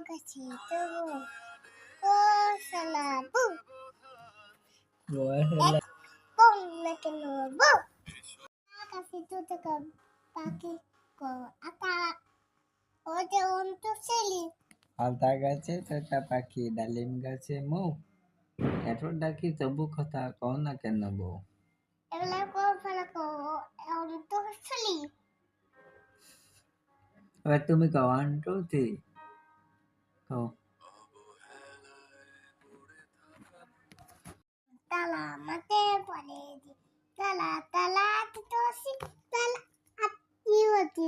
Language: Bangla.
গাছে তবু ও শালা বউ কোন না কেন বউ আকাশে তুতে কম পাখি কো আকা ও যে অন্ত ছেলে আলতা গাছে তোতা পাখি ডালিম গাছে মৌ এত ডাকি তবু কথা কও না কেন বউ এগুলা কো ফেলা কো অন্ত ছেলে এবার তুমি কও 1 2 3 কও তালা মাতে পড়ে দি তালা তালা তো সি তালা আতি